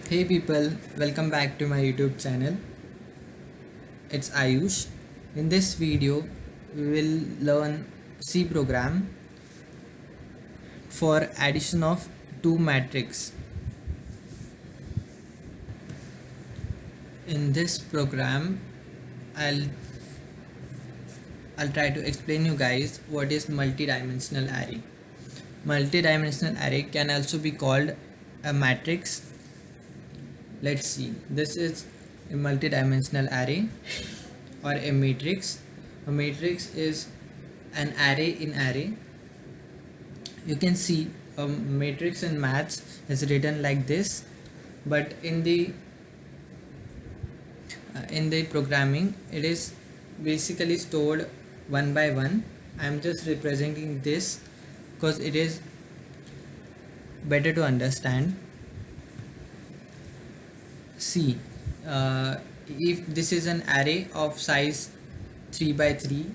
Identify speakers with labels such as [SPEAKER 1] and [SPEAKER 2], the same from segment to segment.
[SPEAKER 1] Hey people, welcome back to my YouTube channel. It's Ayush. In this video, we will learn C program for addition of two matrix. In this program, I'll I'll try to explain you guys what is multidimensional array. Multidimensional array can also be called a matrix. Let's see. This is a multidimensional array or a matrix. A matrix is an array in array. You can see a matrix in maths is written like this, but in the programming it is basically stored one by one. I am just representing this because it is better to understand. See, if this is an array of size 3 by 3,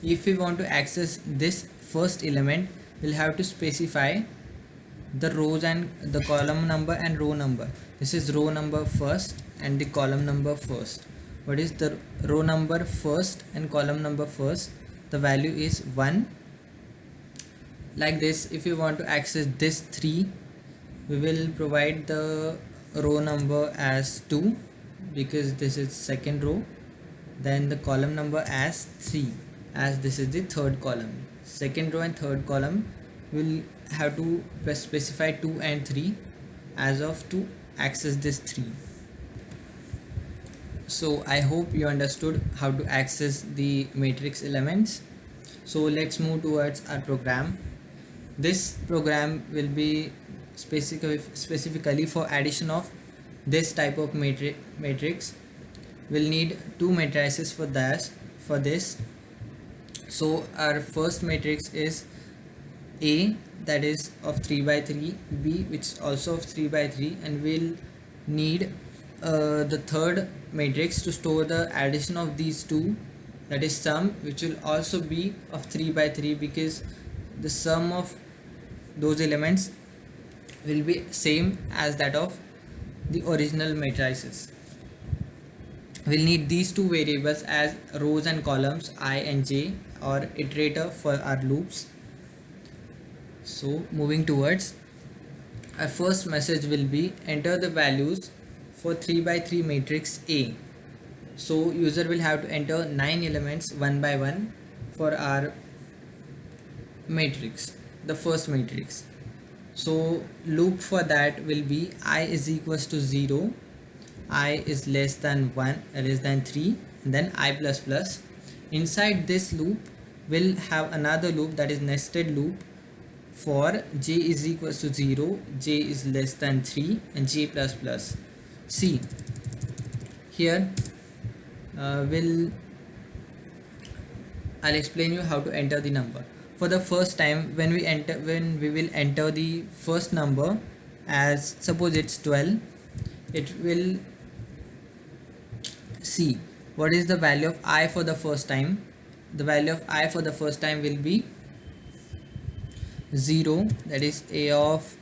[SPEAKER 1] if we want to access this first element, we'll have to specify the rows and the column number and row number. This is row number first and the column number first. What is the row number first and column number first? The value is 1. Like this, if you want to access this 3, we will provide the row number as 2 because this is second row, then the column number as 3 as this is the third column. Second row and third column will have to specify 2 and 3 as of to access this 3. So I hope you understood how to access the matrix elements. So let's move towards our program. This program will be specifically for addition of this type of matrix. We'll need two matrices for this. So our first matrix is A, that is of 3 by 3, B, which is also of 3 by 3, and we'll need the third matrix to store the addition of these two, that is sum, which will also be of 3 by 3 because the sum of those elements will be same as that of the original matrices. We'll need these two variables as rows and columns I and j, or iterator for our loops. So moving towards, our first message will be enter the values for 3 by 3 matrix A. So user will have to enter 9 elements one by one for our matrix, the first matrix. So loop for that will be I is equals to 0, I is less than 1, less than 3, and then I plus plus. Inside this loop we'll have another loop, that is nested loop, for j is equals to 0, j is less than 3, and j plus plus. See here, I'll explain you how to enter the number. For the first time, when we will enter the first number, as suppose it's 12, it will see what is the value of I for the first time. The value of I for the first time will be 0, that is A of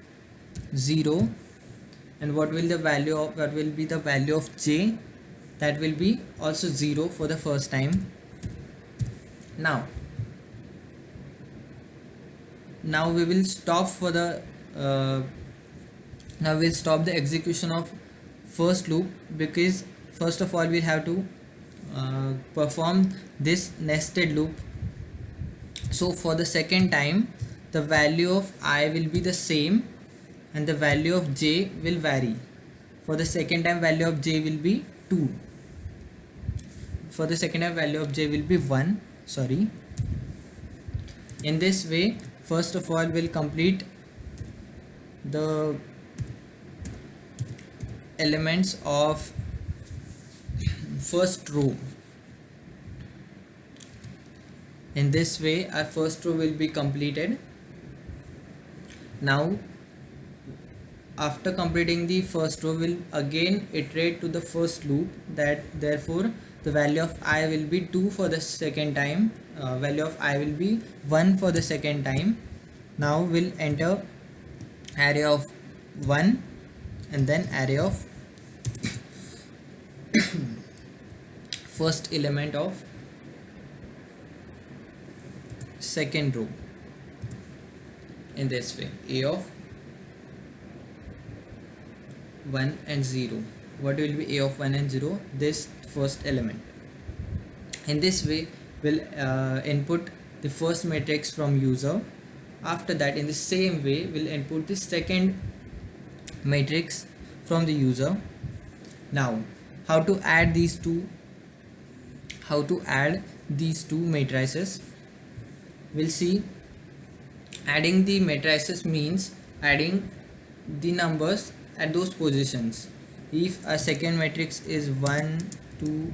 [SPEAKER 1] 0, and what will be the value of j? That will be also 0 for the first time. Now we will stop for the now we'll stop the execution of first loop because first of all we'll have to perform this nested loop. So for the second time, the value of I will be the same and the value of j will vary. For the second time, value of j will be 2. For the second time, value of j will be 1. Sorry. In this way, first of all we'll complete the elements of first row. In this way our first row will be completed. Now after completing the first row, we'll again iterate to the first loop, that therefore the value of I will be 2 for the second time, value of I will be 1 for the second time. Now we'll enter array of 1 and then array of first element of second row in this way, a of 1 and 0. What will be a of 1 and 0? This first element. In this way we'll input the first matrix from user. After that, in the same way, we'll input the second matrix from the user. Now, how to add these two matrices? We'll see. Adding the matrices means adding the numbers at those positions. If a second matrix is 1 2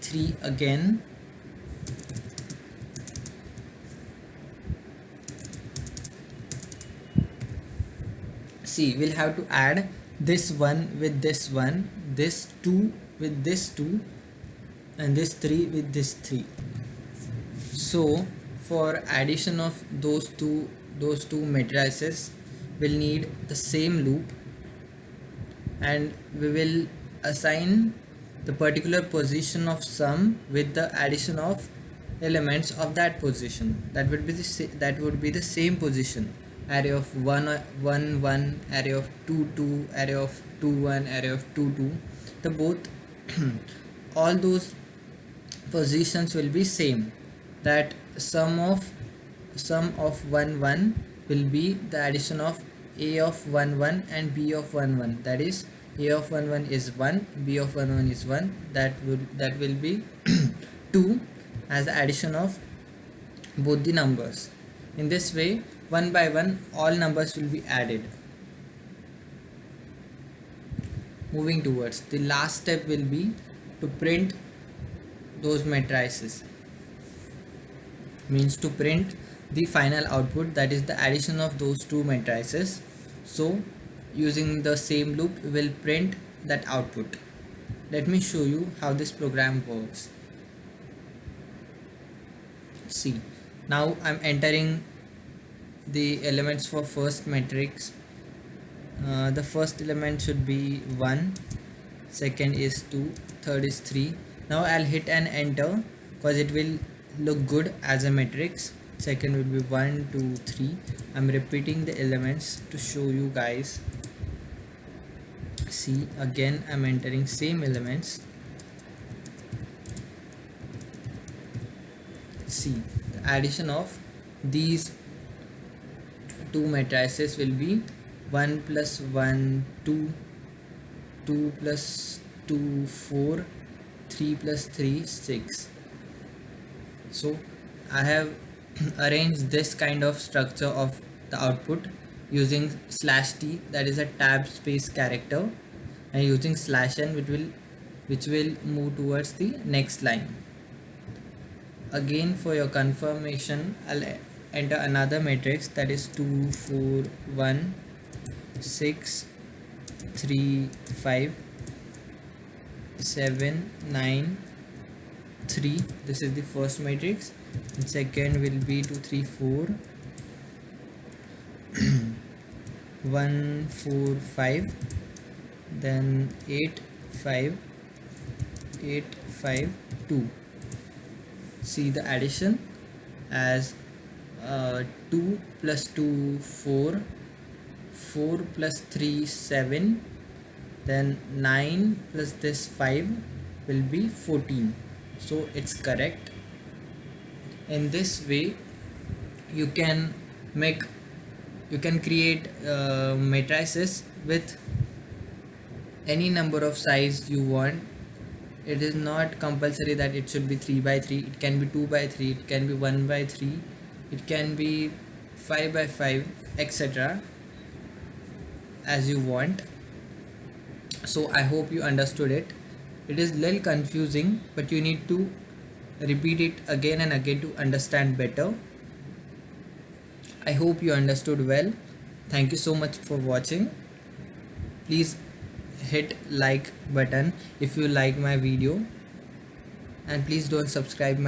[SPEAKER 1] 3 again, see, we'll have to add this one with this one, this 2 with this 2, and this 3 with this 3. So for addition of those two matrices, we'll need the same loop, and we will assign the particular position of sum with the addition of elements of that position. That would be the same position. Array of 1 1 1, array of 2 2, array of 2 1, array of 2 2. The both all those positions will be same. That sum of 1 1 will be the addition of a of 1 1 and b of 1 1. That is, a of 1 1 is 1, b of 1 1 is 1. That will be 2 as the addition of both the numbers. In this way, one by one, all numbers will be added. Moving towards the last step will be to print those matrices. Means to print the final output, that is the addition of those two matrices. So using the same loop, we will print that output. Let me show you how this program works. See, now I'm entering the elements for first matrix. The first element should be 1, second is 2, third is 3. Now I'll hit an enter because it will look good as a matrix. Second will be 1 2 3. I'm repeating the elements to show you guys. See, again I'm entering same elements. See, the addition of these two matrices will be 1 plus 1 2, 2 plus 2 4, 3 plus 3 6. So I have arranged this kind of structure of the output using /t, that is a tab space character, and using /n, which will move towards the next line. Again, for your confirmation, I'll enter another matrix, that is 2 4 1 6 3 5 7 9 3. This is the first matrix, and second will be 2 3 4 1 4 5, then 8 5 8 5 2. See the addition as 2 plus 2 4, 4 plus 3 7, then 9 plus this 5 will be 14. So it's correct. In this way, you can create matrices with any number of size you want. It is not compulsory that it should be 3 by 3. It can be 2 by 3, it can be 1 by 3, it can be 5 by 5, etc., as you want. So I hope you understood it. It is little confusing, but you need to repeat it again and again to understand better. I hope you understood well. Thank you so much for watching. Please hit like button if you like my video, and please don't subscribe